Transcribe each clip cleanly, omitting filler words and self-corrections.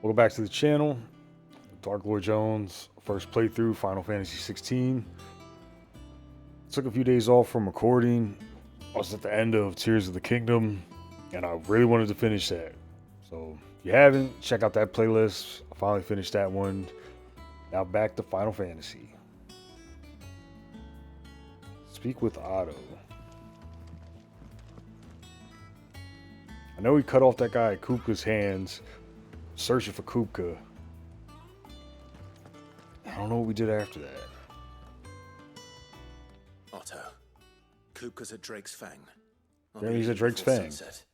Welcome back to the channel. Dark Lord Jones, first playthrough, Final Fantasy XVI. Took a few days off from recording. I was at the end of Tears of the Kingdom, and I really wanted to finish that. So if you haven't, check out that playlist. I finally finished that one. Now back to Final Fantasy. Speak with Otto. I know he cut off that guy Kupka's hands, searching for Kupka. I don't know what we did after that. Otto, Kupka's at Drake's Fang. Yeah, he's at Drake's Fang. Sunset.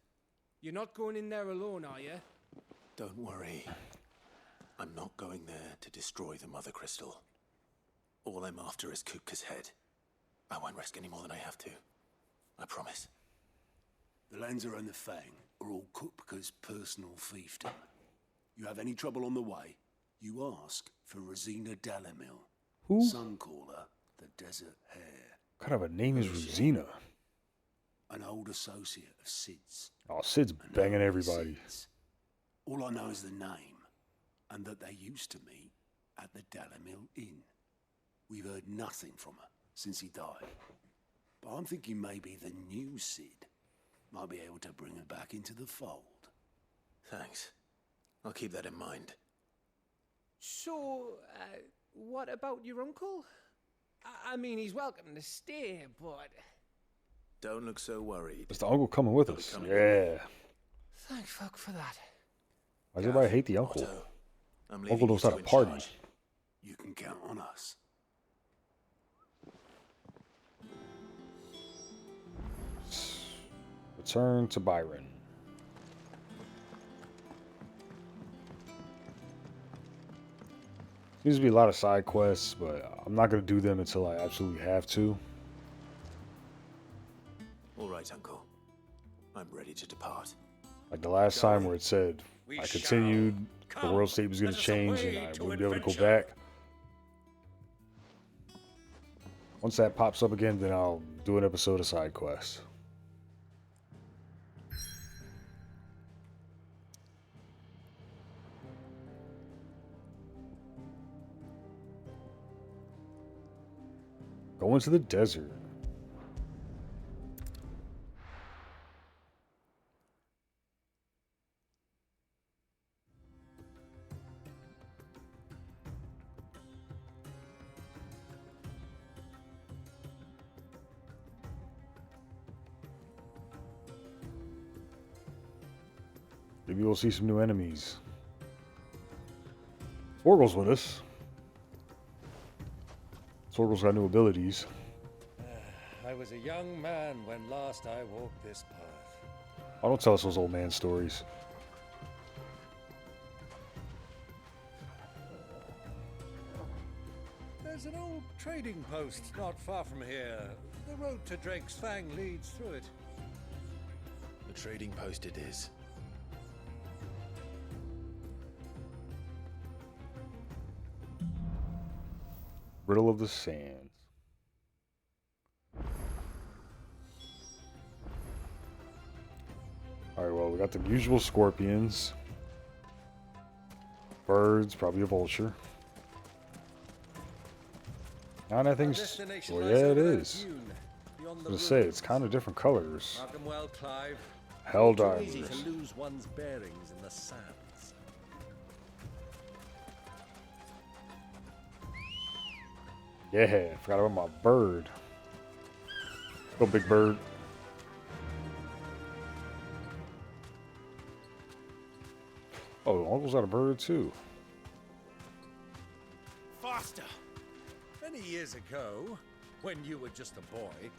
You're not going in there alone, are you? Don't worry. I'm not going there to destroy the Mother Crystal. All I'm after is Kupka's head. I won't risk any more than I have to. I promise. The Lancer and the Fang are all Kupka's personal fiefdom. You have any trouble on the way, you ask for Rosina Dalamil. Who? Some call her the Desert Hare. What kind of a name is Rosina? An old associate of Sid's. Oh, Sid's And banging only everybody. Sid's. All I know is the name, and that they used to meet at the Dalamil Inn. We've heard nothing from her since he died. But I'm thinking maybe the new Sid might be able to bring her back into the fold. Thanks. I'll keep that in mind. So, what about your uncle? I mean, he's welcome to stay, but... Don't look so worried. Is the uncle coming with us? Yeah. Thank fuck for that. Why does everybody hate the uncle? Otto, I'm leaving Uncle knows how you to in party. charge. You can count on us. Return to Byron. Seems to be a lot of side quests, but I'm not going to do them until I absolutely have to. All right, Uncle. I'm ready to depart. Like the last time where it said I continued, the world state was going to change and I wouldn't be able to go back. Once that pops up again, then I'll do an episode of side quests. Go into the desert. Maybe we'll see some new enemies. Sorgel's with us. Sorgel's got new abilities. I was a young man when last I walked this path. Oh, don't tell us those old man stories. There's an old trading post not far from here. The road to Drake's Fang leads through it. The trading post it is. Riddle of the Sands. Alright, well, we got the usual scorpions. Birds, probably a vulture. And I think, well, yeah, it is. I was gonna say, it's kind of different colors. Welcome well, Clive. Hell Too easy divers. to lose one's bearings in the sands. Yeah, forgot about my bird. Go big bird. Oh, Uncle's got a bird too. Faster! Many years ago, when you were just a boy,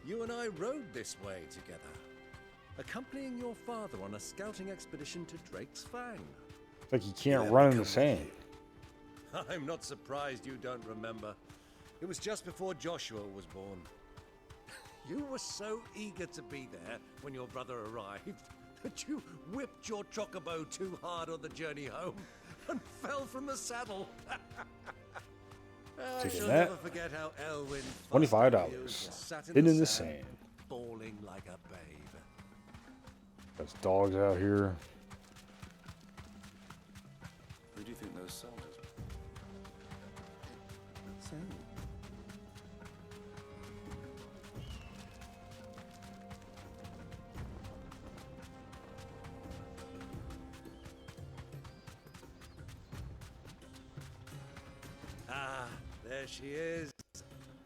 you and I rode this way together, accompanying your father on a scouting expedition to Drake's Fang. It's like he can't run in the sand. I'm not surprised you don't remember. It was just before Joshua was born. You were so eager to be there when your brother arrived that you whipped your chocobo too hard on the journey home and fell from the saddle. I Taking shall that. never forget how Elwyn $25. sat Hidden in the sand. bawling like a babe. There's dogs out here. Ah, there she is.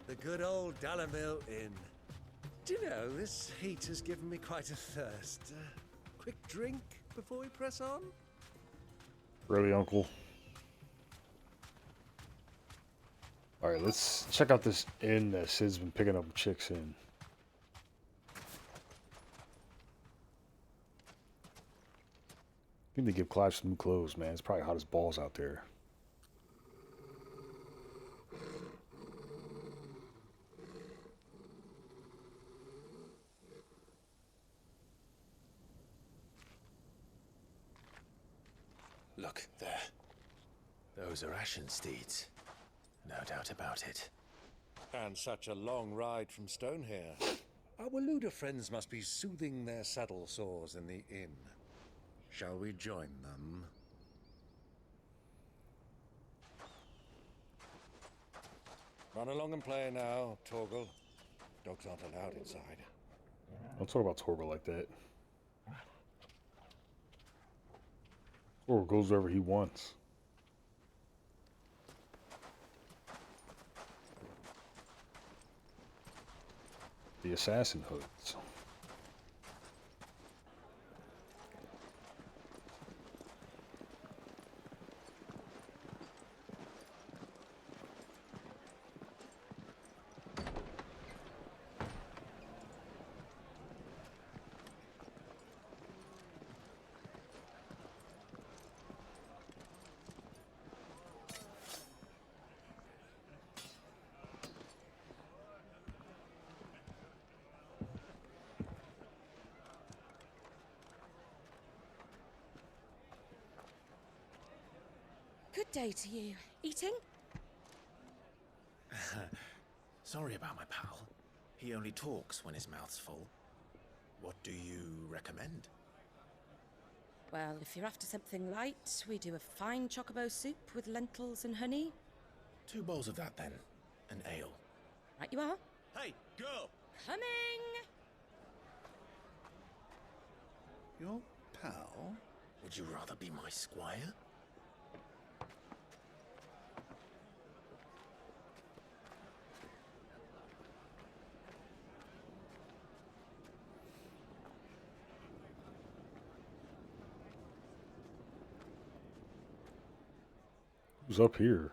The good old Dalamil Inn. Do you know, this heat has given me quite a thirst. Quick drink before we press on? Really, Uncle? Alright, let's check out this inn that Sid's been picking up chicks in. I think they give Clive some new clothes, man. It's probably hot as balls out there. Look, there. Those are Ashen steeds. No doubt about it. And such a long ride from Stonehair. Our Waluda friends must be soothing their saddle sores in the inn. Shall we join them? Run along and play now, Torgal. Dogs aren't allowed inside. Don't talk about Torgal like that. Torgal goes wherever he wants. The assassin hoods. Good day to you. Eating? Sorry about my pal. He only talks when his mouth's full. What do you recommend? Well, if you're after something light, we do a fine chocobo soup with lentils and honey. 2 bowls of that, then. An ale. Right you are. Hey, girl! Coming! Your pal? Would you rather be my squire? Who's up here?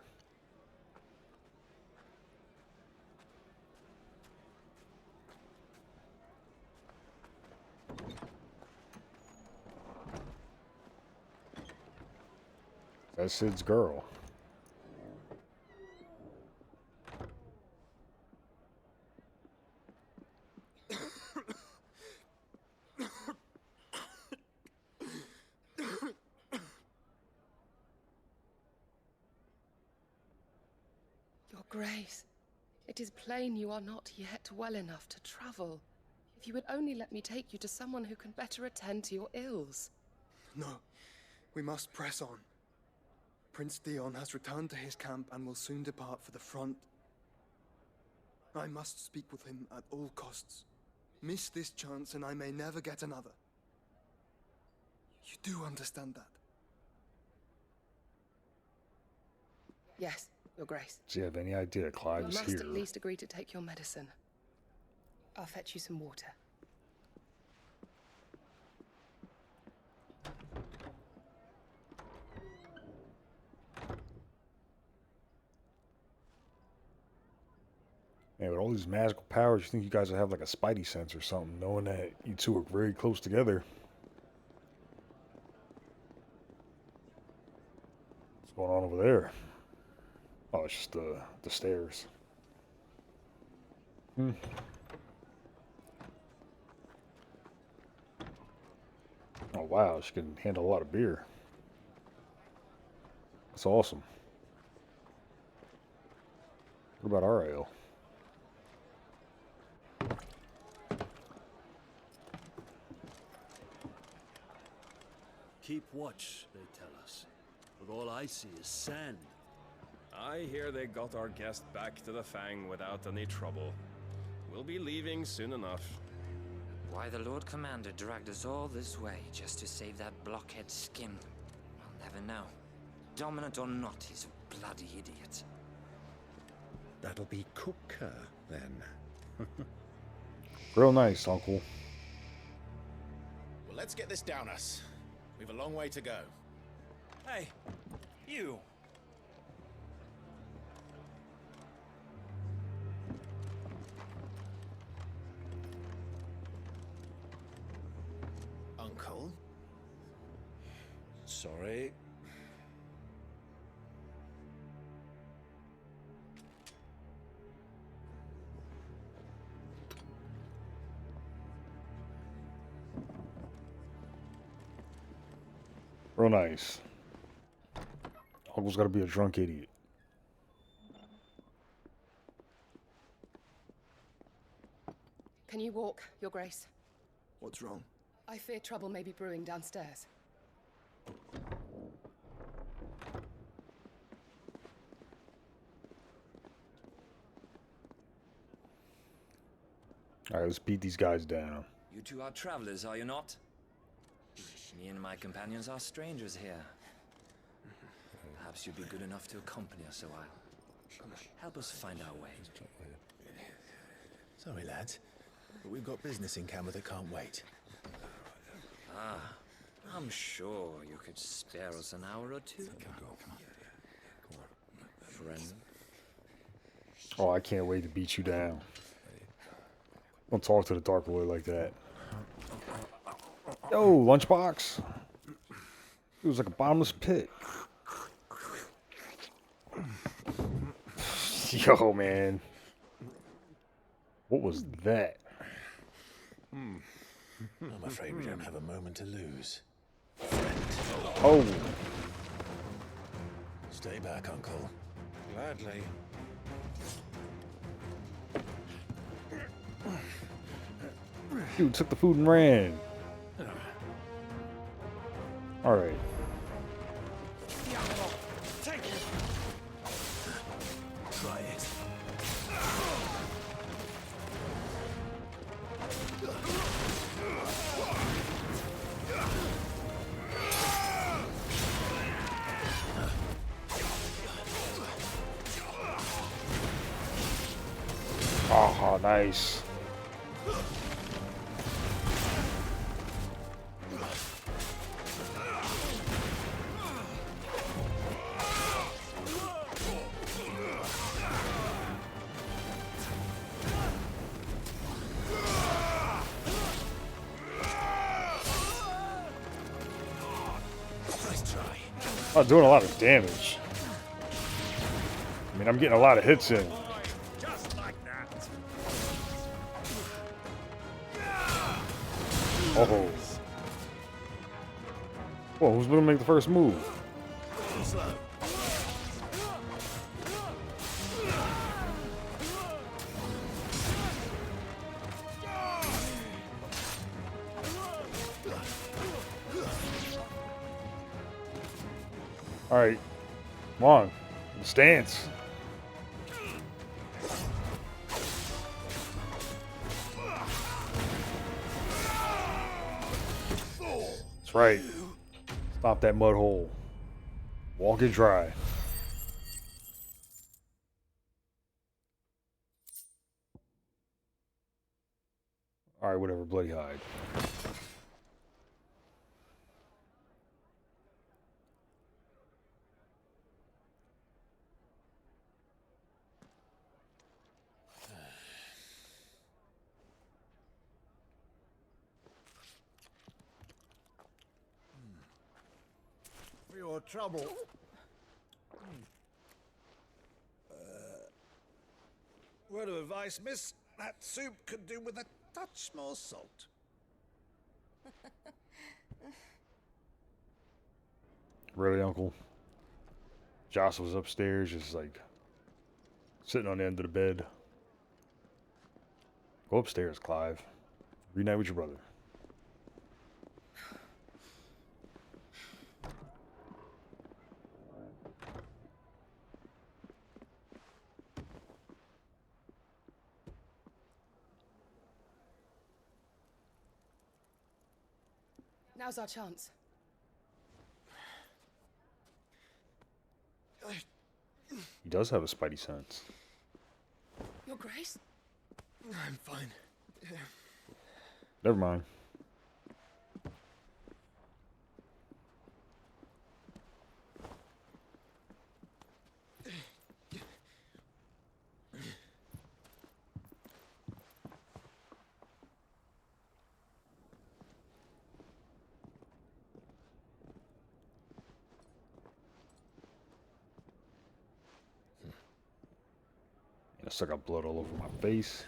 That's Sid's girl. Your Grace, it is plain you are not yet well enough to travel. If you would only let me take you to someone who can better attend to your ills. No, we must press on. Prince Dion has returned to his camp and will soon depart for the front. I must speak with him at all costs. Miss this chance and I may never get another. You do understand that? Yes, Your Grace. Do you have any idea Clive You is must here? at least agree to take your medicine. I'll fetch you some water. Man, with all these magical powers, you think you guys would have like a spidey sense or something, knowing that you two are very close together. What's going on over there? Oh, it's just the stairs. Hmm. Oh wow, she can handle a lot of beer. That's awesome. What about our ale? Keep watch, they tell us. But all I see is sand. I hear they got our guest back to the Fang without any trouble. We'll be leaving soon enough. Why the Lord Commander dragged us all this way just to save that blockhead skin, I'll never know. Dominant or not, he's a bloody idiot. That'll be Kupka, then. Real nice, Uncle. Well, let's get this down us. We've a long way to go. Hey, you. Uncle? Sorry. Real nice. Uncle's gotta be a drunk idiot. Can you walk, Your Grace? What's wrong? I fear trouble may be brewing downstairs. Alright, let's beat these guys down. You two are travelers, are you not? Me and my companions are strangers here. Perhaps you'd be good enough to accompany us a while. Help us find our way. Sorry, lads, but we've got business in camera that can't wait. Ah, I'm sure you could spare us an hour or two. Friend. Oh, I can't wait to beat you down. Don't talk to the Dark Lord like that. Yo, lunchbox. It was like a bottomless pit. Yo, man. What was that? I'm afraid we don't have a moment to lose. Oh. Stay back, Uncle. Gladly. Dude took the food and ran. Alright. Take it. Try it. Oh, nice. Nice try. Oh, doing a lot of damage. I mean, I'm getting a lot of hits in. Just like that. Oh. Whoa, who's gonna make the first move? Slow. Alright. Come on. Stance. That's right. Stop that mud hole. Walk it dry. Alright, whatever. Bloody hide. For your trouble. Word of advice, miss. That soup could do with a touch more salt. Really, Uncle? Josh was upstairs, just like sitting on the end of the bed. Go upstairs, Clive. Reunite with your brother. Now's our chance. He does have a spidey sense. Your Grace? I'm fine. Never mind. I still got blood all over my face.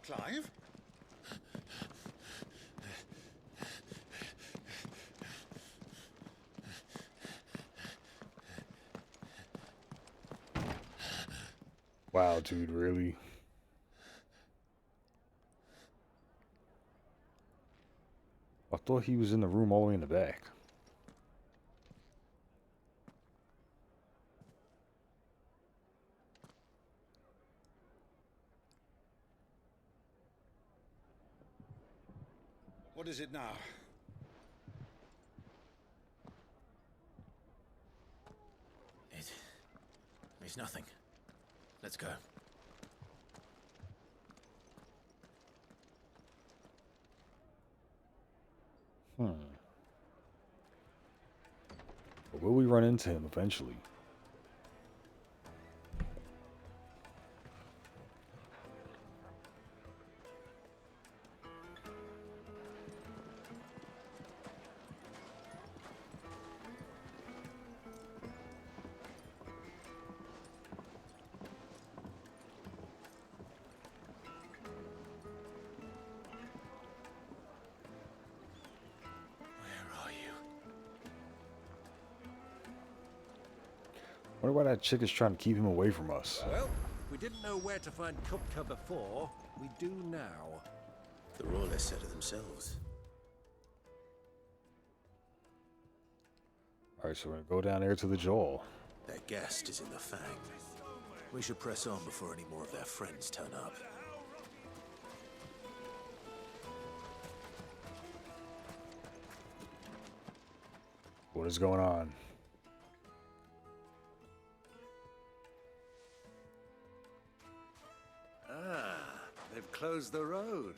Clive? Wow, dude, really? I thought he was in the room all the way in the back. What is it now? It's nothing. Let's go. But will we run into him eventually? Wonder why that chick is trying to keep him away from us. Well, we didn't know where to find Kupka before. We do now. The Royalists said it themselves. Alright, so we're gonna go down there to the jaw. Their guest is in the Fang. We should press on before any more of their friends turn up. What is going on? They've closed the road,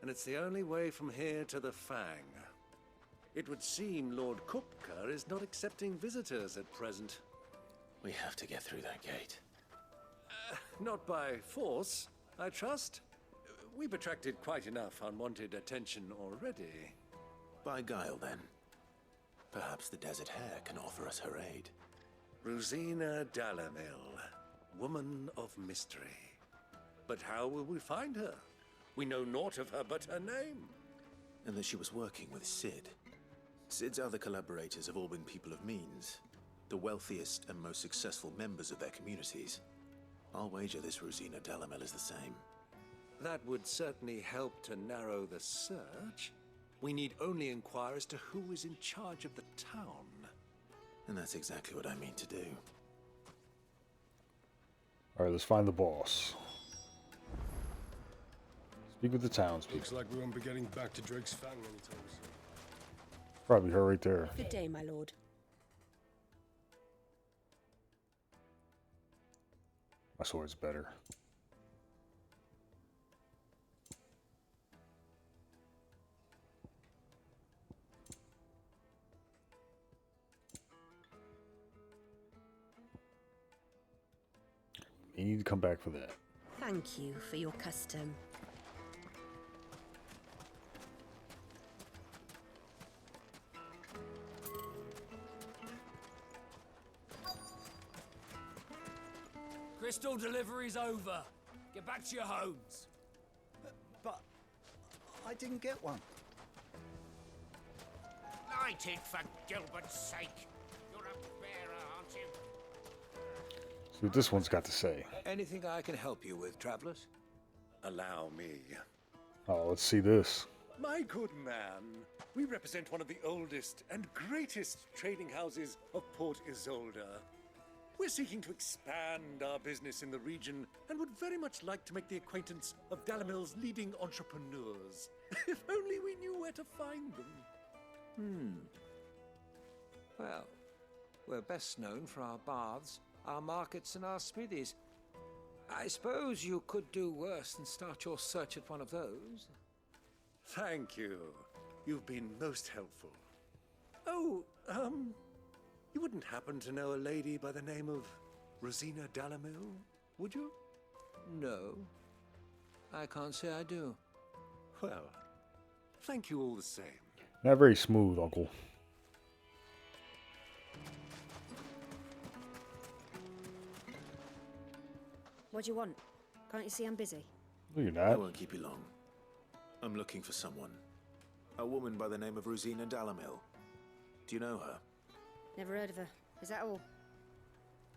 and it's the only way from here to the Fang. It would seem Lord Kupka is not accepting visitors at present. We have to get through that gate. Not by force, I trust. We've attracted quite enough unwanted attention already. By guile, then. Perhaps the Desert Hare can offer us her aid. Rosina Dalamil, woman of mystery. But how will we find her? We know naught of her but her name. And that she was working with Cid. Cid's other collaborators have all been people of means, the wealthiest and most successful members of their communities. I'll wager this Rosina Dalamel is the same. That would certainly help to narrow the search. We need only inquire as to who is in charge of the town. And that's exactly what I mean to do. Alright, let's find the boss. Speak with the townspeople. Looks like we won't be getting back to Drake's Fang anytime soon. Probably her right there. Good day, my lord. My sword's better. You need to come back for that. Thank you for your custom. Crystal delivery's over. Get back to your homes. But I didn't get one. Light it for Gilbert's sake. You're a bearer, aren't you? See what this one's got to say. Anything I can help you with, travelers? Allow me. Oh, let's see this. My good man, we represent one of the oldest and greatest trading houses of Port Isolde. We're seeking to expand our business in the region and would very much like to make the acquaintance of Dalamil's leading entrepreneurs. If only we knew where to find them. Well, we're best known for our baths, our markets, and our smithies. I suppose you could do worse than start your search at one of those. Thank you. You've been most helpful. Oh, you wouldn't happen to know a lady by the name of Rosina Dalamil, would you? No, I can't say I do. Well, thank you all the same. Not very smooth, Uncle. What do you want? Can't you see I'm busy? No, you're I not. won't keep you long. I'm looking for someone. A woman by the name of Rosina Dalamil. Do you know her? Never heard of her. Is that all?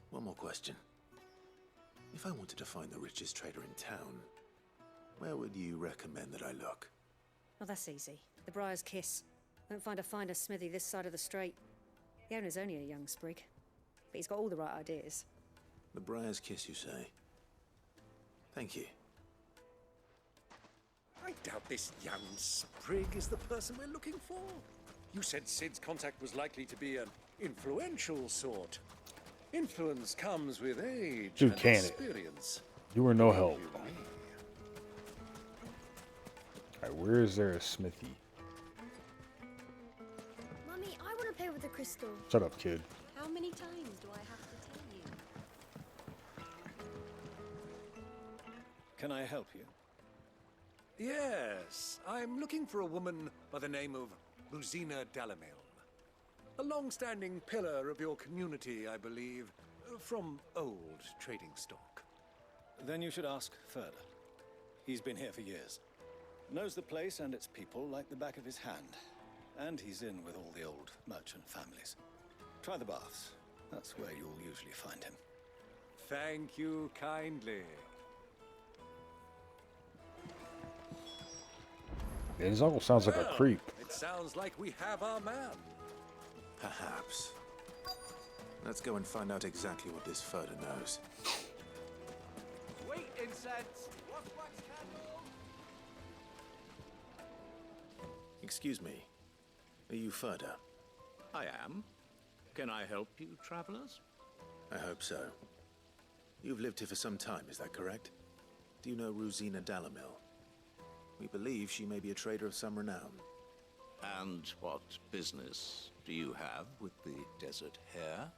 One more question. If I wanted to find the richest trader in town, where would you recommend that I look? Oh, that's easy. The Briar's Kiss. Won't find a finer smithy this side of the strait. The owner's only a young sprig, but he's got all the right ideas. The Briar's Kiss, you say? Thank you. I doubt this young sprig is the person we're looking for. You said Sid's contact was likely to be an influential sort. Influence comes with age Dude, and can it? experience. You were no help. Alright, where is there a smithy? Mummy, I want to play with the crystal. Shut up, kid. How many times do I have to tell you? Can I help you? Yes, I'm looking for a woman by the name of Rosina Dalamil. A long-standing pillar of your community, I believe, from old trading stock. Then you should ask further. He's been here for years. Knows the place and its people like the back of his hand. And he's in with all the old merchant families. Try the baths. That's where you'll usually find him. Thank you kindly. Yeah, his uncle sounds like a Well, creep. It sounds like we have our man. Perhaps. Let's go and find out exactly what this Furder knows. Wait, incense! What's wax candle? Excuse me. Are you Furder? I am. Can I help you, travelers? I hope so. You've lived here for some time, is that correct? Do you know Rosina Dalamil? We believe she may be a trader of some renown. And what business do you have with the desert hare?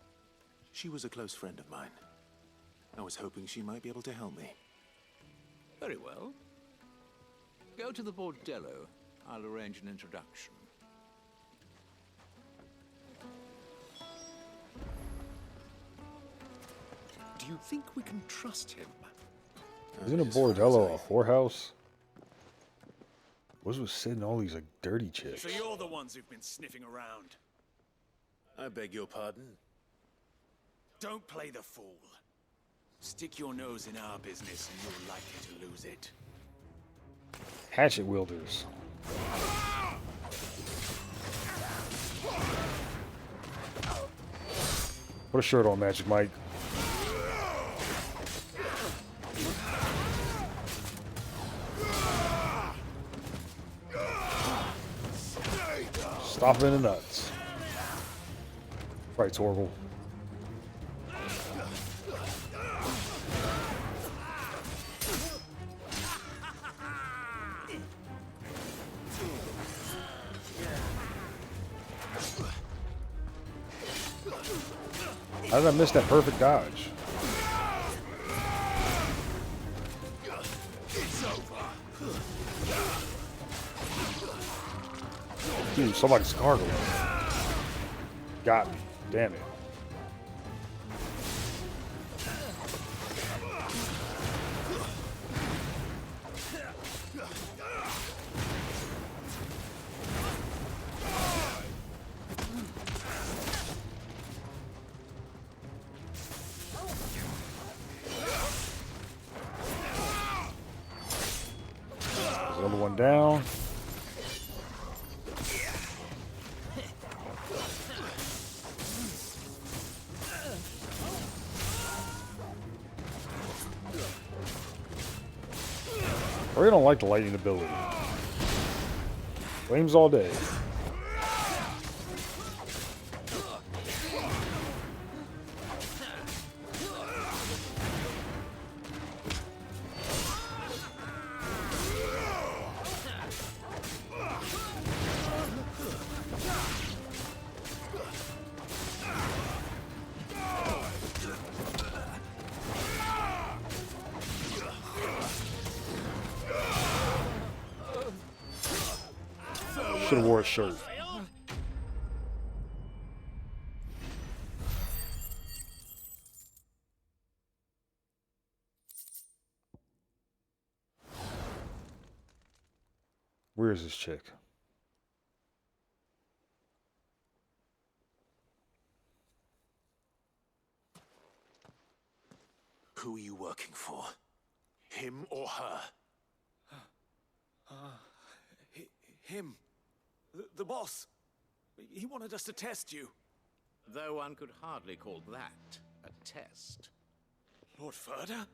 She was a close friend of mine. I was hoping she might be able to help me. Very well. Go to the bordello. I'll arrange an introduction. Do you think we can trust him? Isn't a bordello a whorehouse? What's with Sid and all these like dirty chicks? So you're the ones who've been sniffing around. I beg your pardon? Don't play the fool. Stick your nose in our business and you're likely to lose it. Hatchet wielders. Put a shirt on, Magic Mike. Stop in the nuts. Right, Torval. How did I miss that perfect dodge? Dude, somebody's gargling. Got me. Damn it. There's another one down. I really don't like the lightning ability. Flames all day. Should have wore a shirt. Where is this chick? Who are you working for? Him or her? Him. The boss. He wanted us to test you. Though one could hardly call that a test. Lord Ferda?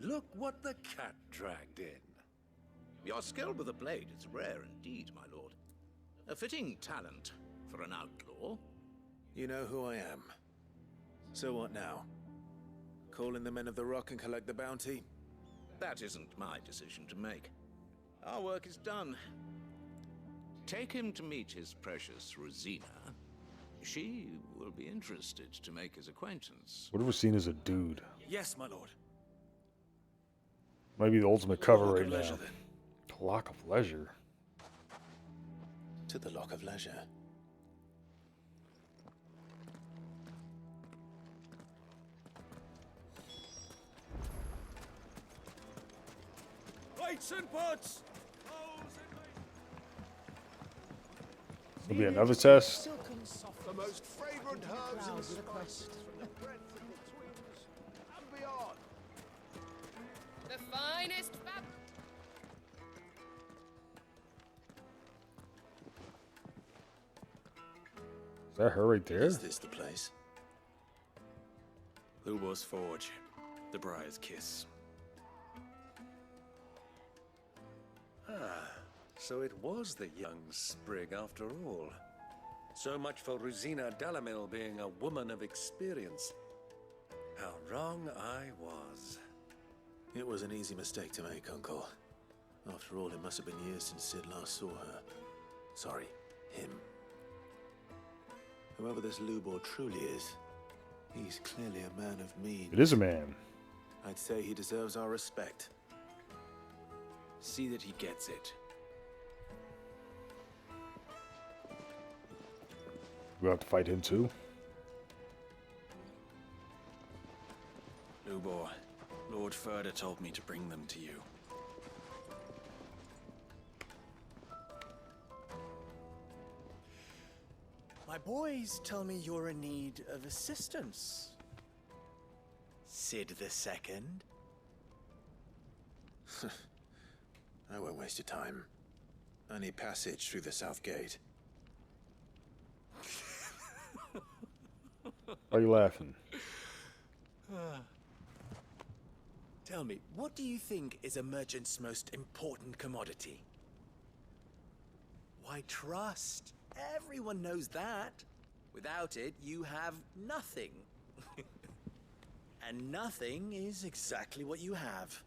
Look what the cat dragged in. Your skill with the blade is rare indeed, my lord. A fitting talent for an outlaw. You know who I am. So what now? Call in the Men of the Rock and collect the bounty? That isn't my decision to make. Our work is done. Take him to meet his precious Rosina. She will be interested to make his acquaintance. Whatever seen as a dude. Yes, my lord. Might be the ultimate cover Lock right of leisure, now. then. The Lock of Leisure. To the Lock of Leisure. Weights and pots! There'll be another test. The most fragrant herbs and spices from the breadth of the twins and beyond. The finest fab. Is that her right there? Is this the place? Lubo's Forge. The Briar's Kiss. Ah, so it was the young sprig after all. So much for Rosina Delamil being a woman of experience. How wrong I was. It was an easy mistake to make, Uncle. After all, it must have been years since Sid last saw her. Sorry, him. Whoever this Lubor truly is, he's clearly a man of means. It is a man. I'd say he deserves our respect. See that he gets it. We'll have to fight him too. Lubor, Lord Ferda told me to bring them to you. My boys tell me you're in need of assistance. Sid the Second? I won't waste your time. I need passage through the south gate. Why are you laughing? Tell me, what do you think is a merchant's most important commodity? Why, trust. Everyone knows that. Without it, you have nothing. And nothing is exactly what you have.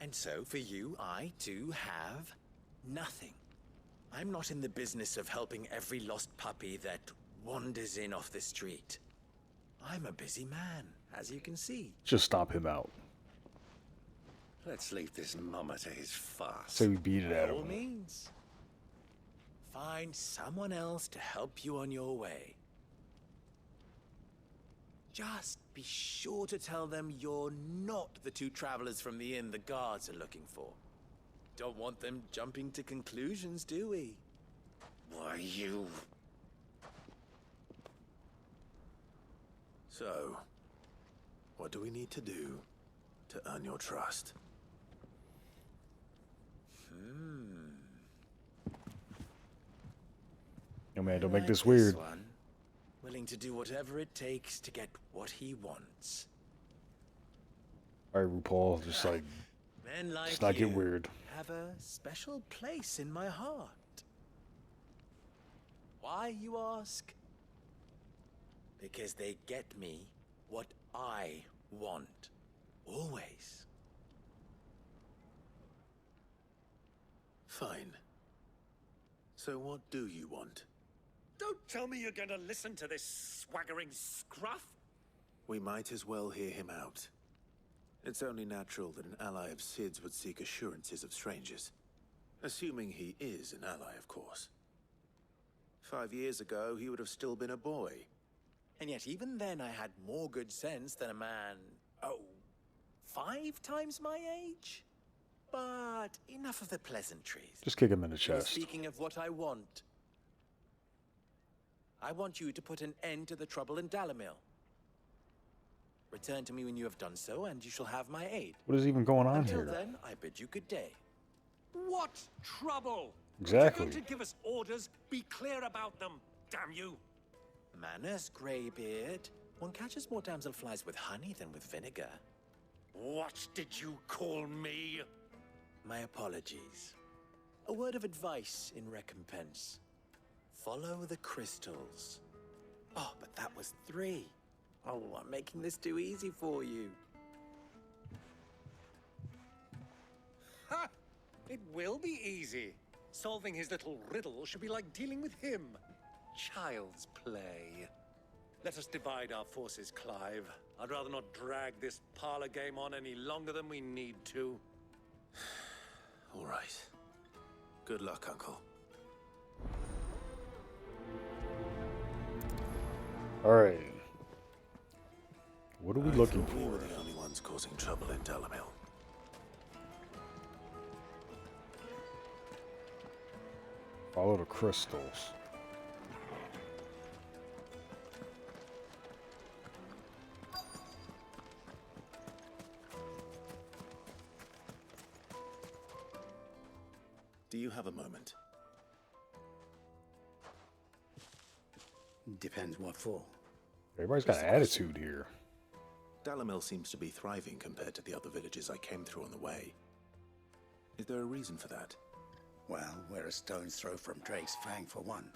And so, for you, I, too, have nothing. I'm not in the business of helping every lost puppy that wanders in off the street. I'm a busy man, as you can see. Just stomp him out. Let's leave this mama to his farce. Say we beat it out By of all him. means. Find someone else to help you on your way. Just be sure to tell them you're not the two travelers from the inn the guards are looking for. Don't want them jumping to conclusions, do we? Why, you... So, what do we need to do to earn your trust? Yo, man, don't make Like this weird. one, willing to do whatever it takes to get what he wants. All right, RuPaul, just like Men like Let's not get you weird. have a special place in my heart. Why, you ask? Because they get me what I want. Always. Fine. So what do you want? Don't tell me you're going to listen to this swaggering scruff. We might as well hear him out. It's only natural that an ally of Sid's would seek assurances of strangers. Assuming he is an ally, of course. 5 years ago, he would have still been a boy. And yet even then I had more good sense than a man, 5 times my age? But enough of the pleasantries. Just kick him in the You're chest. speaking of what I want. I want you to put an end to the trouble in Dalamil. Return to me when you have done so, and you shall have my aid. What is even going on Until here? then, I bid you good day. What trouble? Exactly. If you're going to give us orders, be clear about them, damn you. Manners, Greybeard. One catches more damselflies with honey than with vinegar. What did you call me? My apologies. A word of advice in recompense. Follow the crystals. Oh, but that was 3. Oh, I'm making this too easy for you. Ha! It will be easy. Solving his little riddle should be like dealing with him. Child's play. Let us divide our forces, Clive. I'd rather not drag this parlor game on any longer than we need to. All right. Good luck, Uncle. All right. What are we looking We were for? the only ones causing trouble in Dalamil. Follow the crystals. Do you have a moment? Depends what for. Everybody's got attitude here. Dalamil seems to be thriving compared to the other villages I came through on the way. Is there a reason for that? Well, we're a stone's throw from Drake's Fang, for one.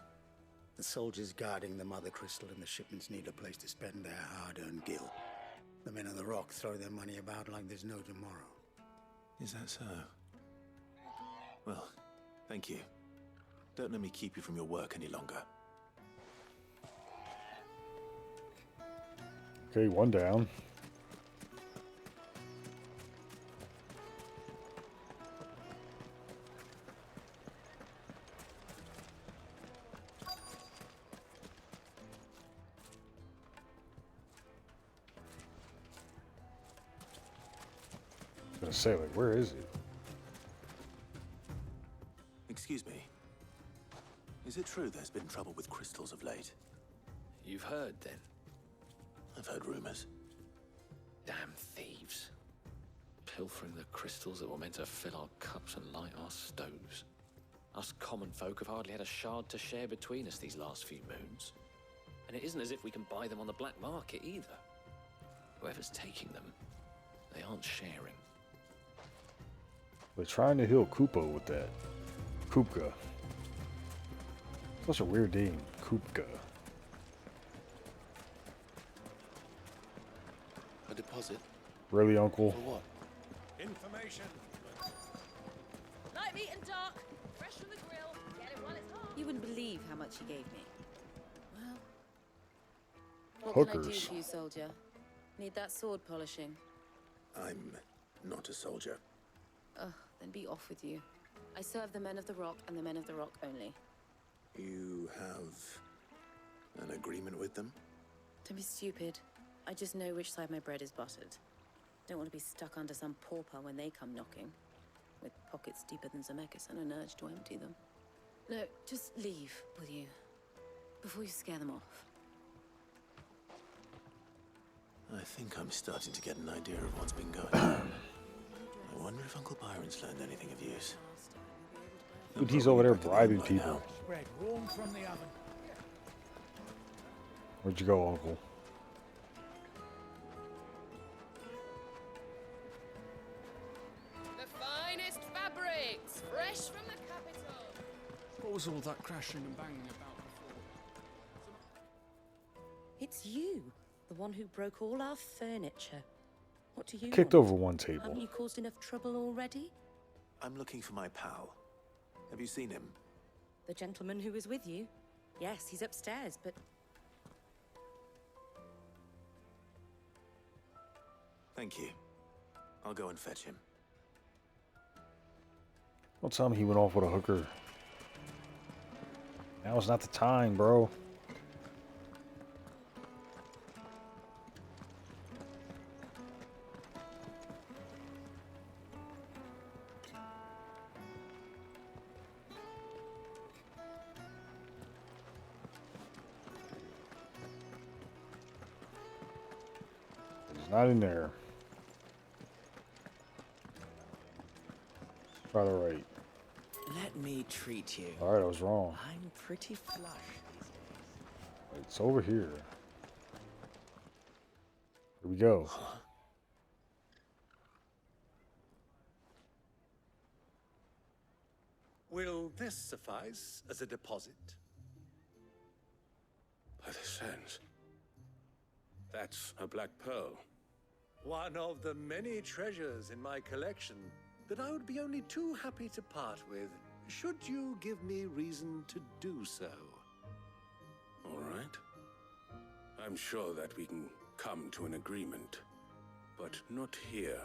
The soldiers guarding the Mother Crystal and the shipments need a place to spend their hard-earned gil. The men of the Rock throw their money about like there's no tomorrow. Is that so? Well, thank you. Don't let me keep you from your work any longer. Okay, one down. I was gonna say, like, where is he? Excuse me. Is it true there's been trouble with crystals of late? You've heard, then? I've heard rumors. Damn thieves. Pilfering the crystals that were meant to fill our cups and light our stoves. Us common folk have hardly had a shard to share between us these last few moons. And it isn't as if we can buy them on the black market either. Whoever's taking them, they aren't sharing. They're trying to heal Kupka with that. Kupka. Such a weird name. Kupka. A deposit? Really, Uncle? For what? Information. Light meat and dark, fresh from the grill. Get it while it's hot. You wouldn't believe how much he gave me. Well, what can I do Hookers. for you, soldier? Need that sword polishing? I'm not a soldier. Ugh, then be off with you. I serve the men of the Rock and the men of the Rock only. You have an agreement with them? Don't be stupid. I just know which side my bread is buttered. Don't want to be stuck under some pauper when they come knocking. With pockets deeper than Zemeckis and an urge to empty them. No, just leave, will you? Before you scare them off. I think I'm starting to get an idea of what's been going on. I wonder if Uncle Byron's learned anything of use. Dude, he's over there bribing people. Bread warm from the oven. Where'd you go, Uncle? The Fresh from the capital. What was all that crashing and banging about before? It's you, the one who broke all our furniture. What do you Kicked want? over one table. Haven't you caused enough trouble already? I'm looking for my pal. Have you seen him? The gentleman who was with you? Yes, he's upstairs, but... Thank you. I'll go and fetch him. Don't tell me he went off with a hooker. Now is not the time, bro. He's not in there. Try the right. Let me treat you. Alright, I was wrong. I'm pretty flush. It's over here. Here we go. Will this suffice as a deposit? By the sands. That's a black pearl. One of the many treasures in my collection that I would be only too happy to part with, should you give me reason to do so. All right. I'm sure that we can come to an agreement, but not here.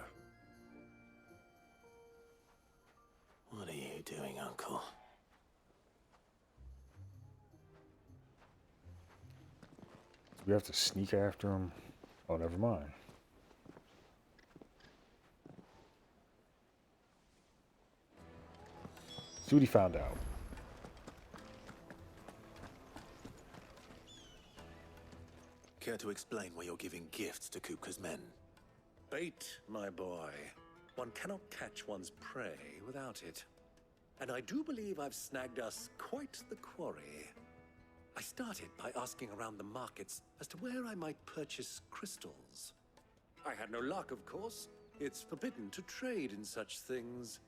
What are you doing, Uncle? Do we have to sneak after him? Oh, never mind. See what he found out. Care to explain why you're giving gifts to Kupka's men? Bait, my boy. One cannot catch one's prey without it. And I do believe I've snagged us quite the quarry. I started by asking around the markets as to where I might purchase crystals. I had no luck, of course. It's forbidden to trade in such things.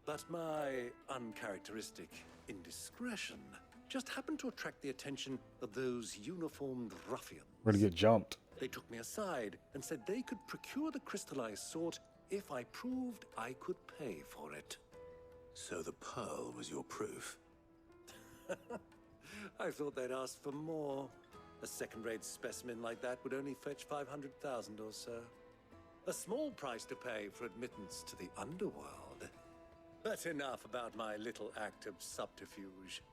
But my uncharacteristic indiscretion just happened to attract the attention of those uniformed ruffians. We're gonna get jumped. They took me aside and said they could procure the crystal I sought if I proved I could pay for it. So the pearl was your proof? I thought they'd ask for more. A second-rate specimen like that would only fetch 500,000 or so. A small price to pay for admittance to the underworld. But enough about my little act of subterfuge.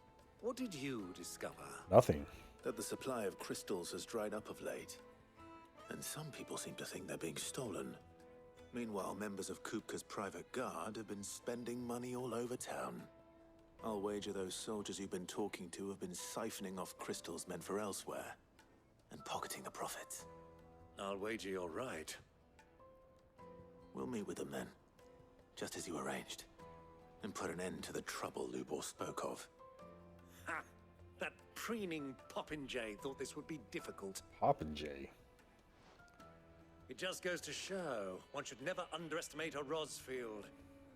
What did you discover? Nothing. That the supply of crystals has dried up of late. And some people seem to think they're being stolen. Meanwhile, members of Kupka's private guard have been spending money all over town. I'll wager those soldiers you've been talking to have been siphoning off crystals meant for elsewhere. And pocketing the profits. I'll wager you're right. We'll meet with them then. Just as you arranged. And put an end to the trouble Lubor spoke of. Ha! That preening popinjay thought this would be difficult. Popinjay. It just goes to show one should never underestimate a Rosfield.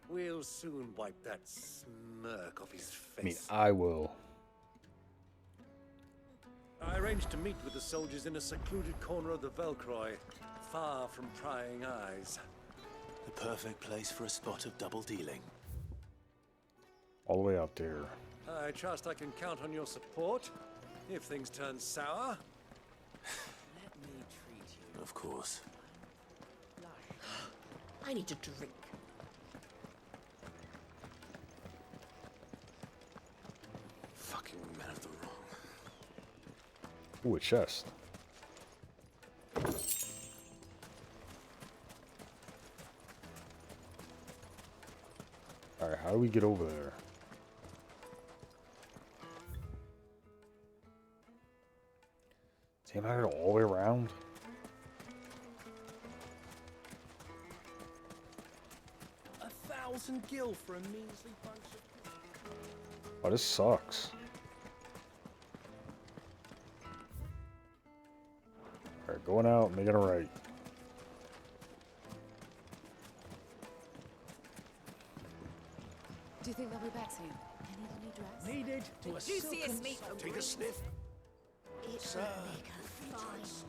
We'll soon wipe that smirk off his face. I mean, I will. I arranged to meet with the soldiers in a secluded corner of the Velcroy, far from prying eyes. The perfect place for a spot of double dealing. All the way out there. I trust I can count on your support if things turn sour. Let me treat you. Of course. I need a drink. Fucking men of the wrong. Ooh, a chest. Alright, how do we get over there? Damn, I gotta go all the way around? 1,000 gil for a measly bunch of... Oh, this sucks. Alright, going out, making a right. Do you think they'll be back soon? I need a new dress. Needed to a Juiciest meat for Take a sniff. It Sir, will make a fine gift.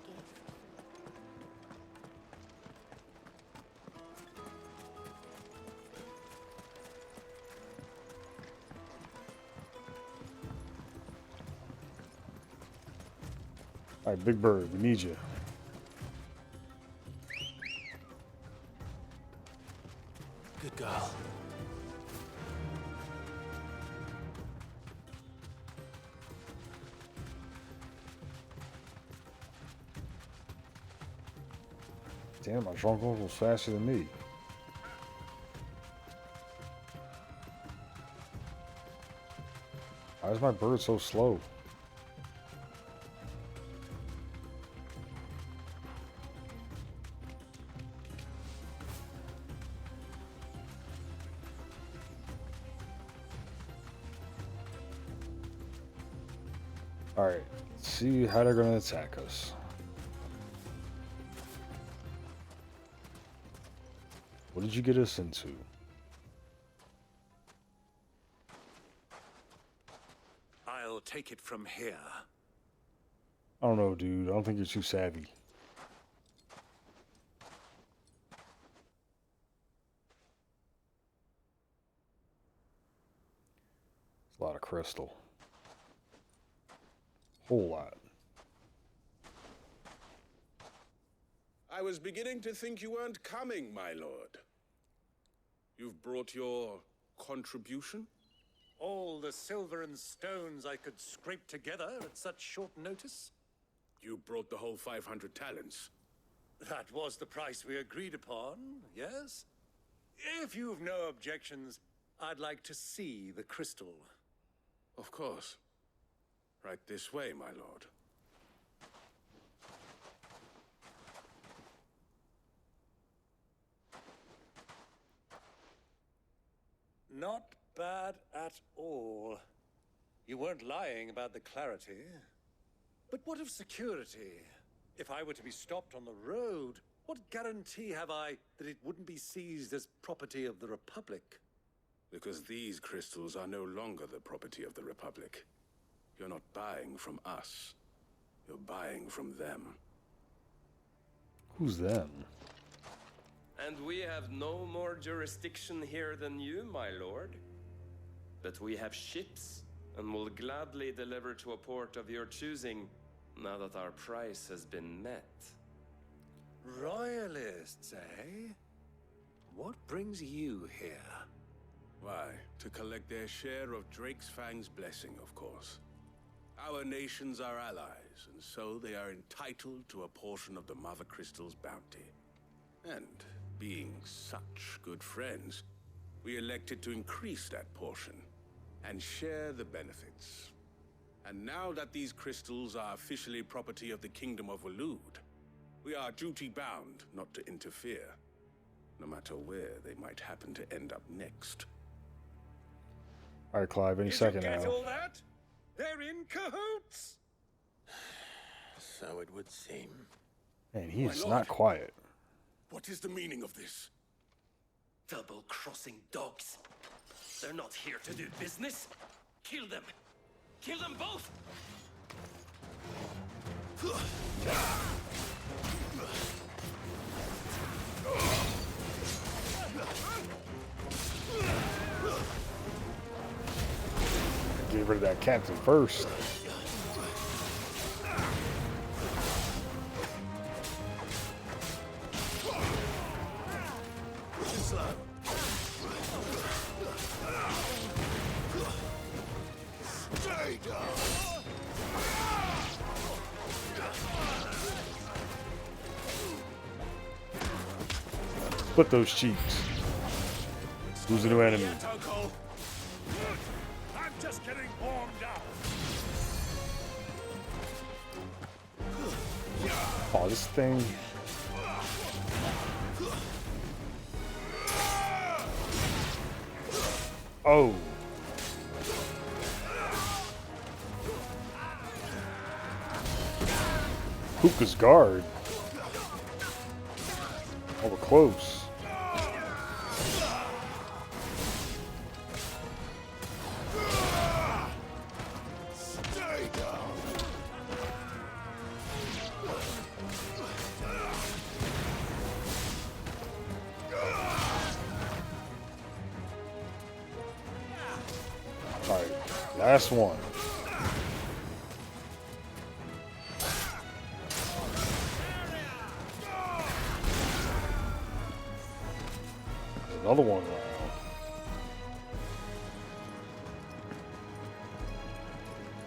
All right, Big Bird, we need you. Good girl. Damn, my drunk uncle was faster than me. Why is my bird so slow? Alright, let's see how they're gonna attack us. What did you get us into? I'll take it from here. I don't know, dude. I don't think you're too savvy. It's a lot of crystal. Whole lot. I was beginning to think you weren't coming, my lord. You've brought your contribution? All the silver and stones I could scrape together at such short notice? You brought the whole 500 talents. That was the price we agreed upon, yes? If you've no objections, I'd like to see the crystal. Of course. Right this way, my lord. Not bad at all. You weren't lying about the clarity. But what of security? If I were to be stopped on the road, what guarantee have I that it wouldn't be seized as property of the Republic? Because these crystals are no longer the property of the Republic. You're not buying from us. You're buying from them. Who's them? And we have no more jurisdiction here than you, my lord. But we have ships, and will gladly deliver to a port of your choosing, now that our price has been met. Royalists, eh? What brings you here? Why, to collect their share of Drake's Fang's blessing, of course. Our nations are allies, and so they are entitled to a portion of the Mother Crystal's bounty. And being such good friends, we elected to increase that portion and share the benefits. And now that these crystals are officially property of the Kingdom of Waloed, we are duty-bound not to interfere, no matter where they might happen to end up next. All right, Clive, any second now. Get all that? They're in cahoots! So it would seem. Man, he is not quiet. What is the meaning of this? Double-crossing dogs. They're not here to do business. Kill them. Kill them both! Get rid of that captain first. Split those cheeks. Who's the new enemy? I'm just getting warmed up. Oh, this thing. Oh. Kupka's guard. Oh, we're close. Last one. Another one round.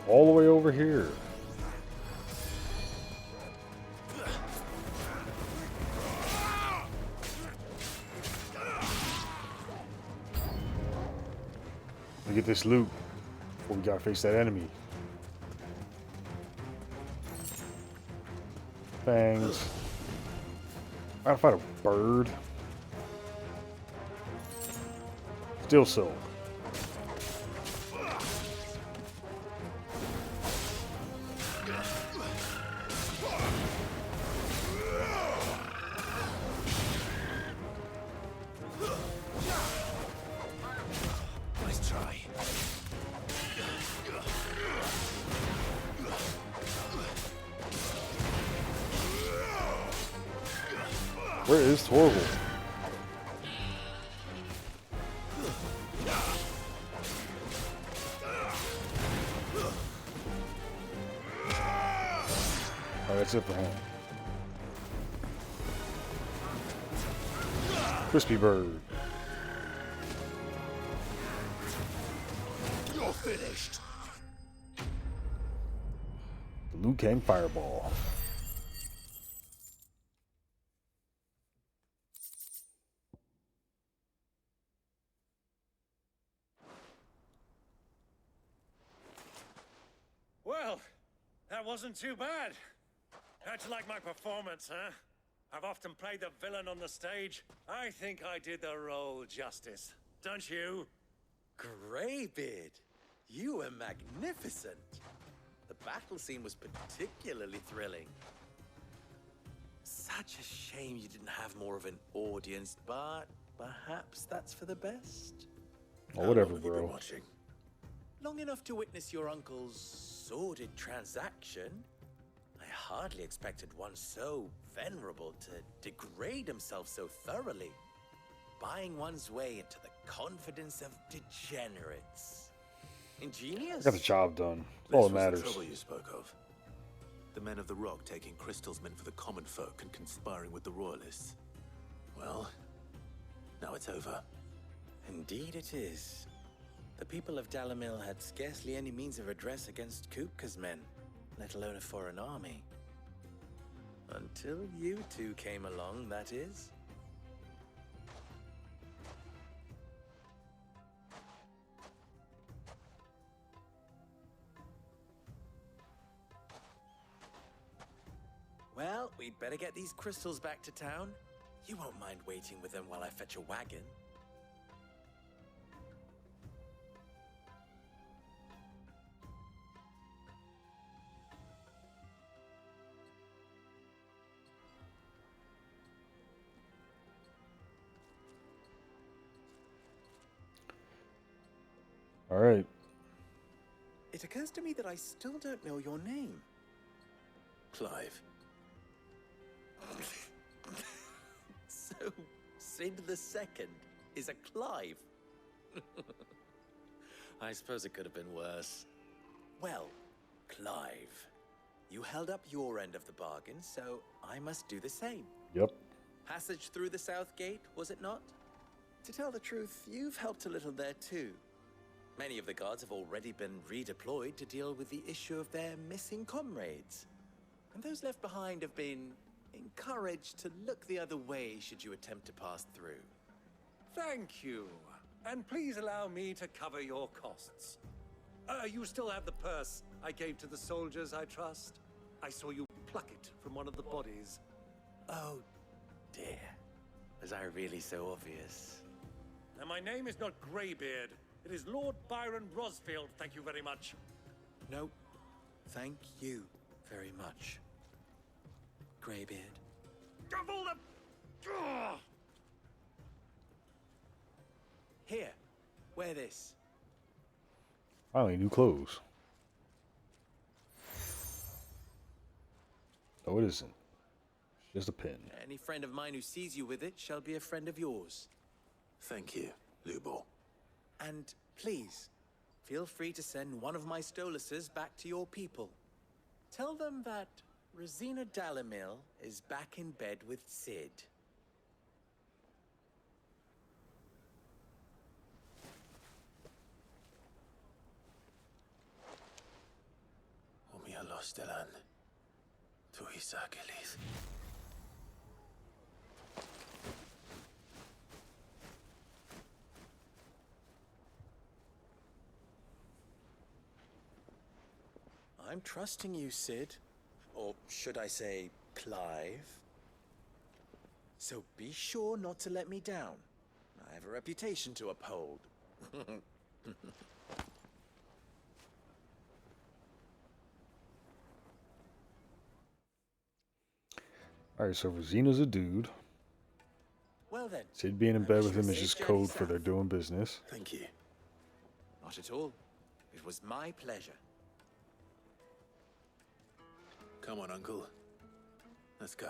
All the way over here. We get this loot before we gotta face that enemy. Fangs. I gotta fight a bird. Steel silk. Nice try. Where is Torval? Oh, that's it for him. Crispy bird. You're finished. The Liu Kang fireball. Well, that wasn't too bad. How'd you like my performance, huh? I've often played the villain on the stage. I think I did the role justice. Don't you? Greybeard, you were magnificent. The battle scene was particularly thrilling. Such a shame you didn't have more of an audience, but perhaps that's for the best. Oh, whatever, bro. Watching? Long enough to witness your uncle's sordid transaction. I hardly expected one so venerable to degrade himself so thoroughly, buying one's way into the confidence of degenerates. Ingenious. I got the job done. That's all that matters. The trouble you spoke of. The men of the Rock taking crystals meant for the common folk and conspiring with the royalists. Well, now it's over. Indeed it is. The people of Dalamil had scarcely any means of redress against Kupka's men, let alone a foreign army. Until you two came along, that is. Well, we'd better get these crystals back to town. You won't mind waiting with them while I fetch a wagon. All right. It occurs to me that I still don't know your name. Clive. So, Sid the Second is a Clive. I suppose it could have been worse. Well, Clive, you held up your end of the bargain, so I must do the same. Yep. Passage through the South Gate, was it not? To tell the truth, you've helped a little there too. Many of the guards have already been redeployed to deal with the issue of their missing comrades. And those left behind have been encouraged to look the other way should you attempt to pass through. Thank you. And please allow me to cover your costs. You still have the purse I gave to the soldiers, I trust? I saw you pluck it from one of the bodies. Oh, dear. Was I really so obvious? Now, my name is not Greybeard. It is Lord Byron Rosfield, thank you very much. No, thank you very much, Greybeard. Of all the... Ugh! Here, wear this. Finally, new clothes. Oh, it isn't. It's just a pin. Any friend of mine who sees you with it shall be a friend of yours. Thank you, Lubor. And please, feel free to send one of my Stoluses back to your people. Tell them that Rosina Dalamil is back in bed with Sid. Omia Lostelan. Tuisa Gelis. I'm trusting you, Sid. Or should I say, Clive? So be sure not to let me down. I have a reputation to uphold. Alright, so Rosina's a dude. Well then. Sid being in I bed wish with you a him is safe just journey code for south. their doing business. Thank you. Not at all. It was my pleasure. Come on, Uncle. Let's go.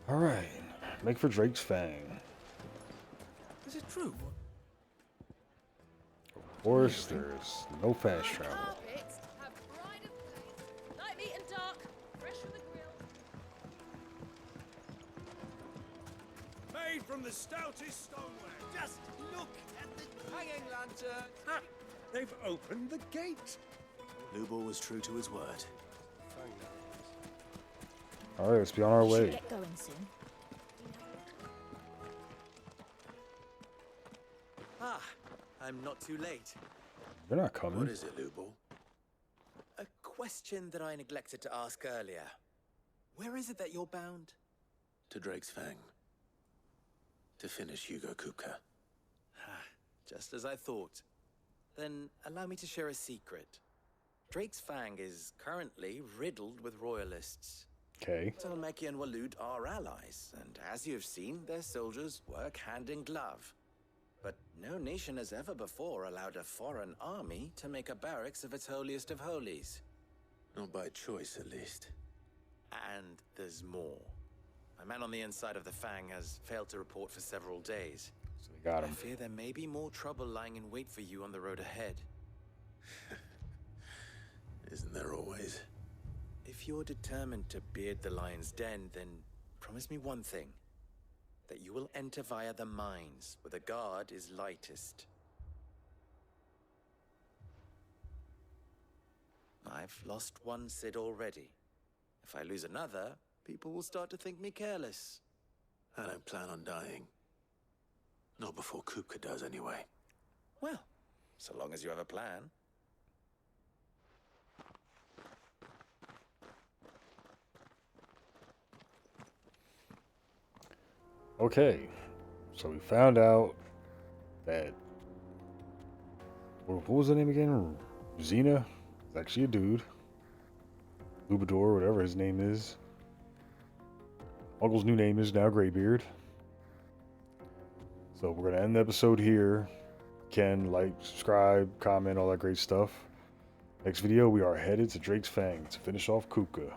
Alright, make for Drake's Fang. Is it true? Of course, there's no fast travel. Carpets have pride of place. Light, meat, and dark. Fresh from the grill. Made from the stoutest stoneware. Just look at the hanging lantern. Ha! They've opened the gate. Lubor was true to his word. Alright, let's be on our We should way. get going soon. Ah, I'm not too late. They're not coming. What is it, Lubor? A question that I neglected to ask earlier. Where is it that you're bound? To Drake's Fang. To finish Hugo Kupka. Just as I thought. Then allow me to share a secret. Drake's Fang is currently riddled with royalists. Okay. Talmeki and Walud are allies, and as you have seen, their soldiers work hand in glove. But no nation has ever before allowed a foreign army to make a barracks of its holiest of holies. Not by choice, at least. And there's more. A man on the inside of the Fang has failed to report for several days. So they got I him. fear there may be more trouble lying in wait for you on the road ahead. Isn't there always? If you're determined to beard the lion's den, then promise me one thing. That you will enter via the mines, where the guard is lightest. I've lost one Sid already. If I lose another, people will start to think me careless. I don't plan on dying. Not before Kupka does, anyway. Well, so long as you have a plan. Okay, so we found out that what was the name again? Xena is actually a dude. Lubador, whatever his name is. Uncle's new name is now Graybeard. So we're gonna end the episode here. Can like, subscribe, comment, all that great stuff. Next video, we are headed to Drake's Fang to finish off Kupka.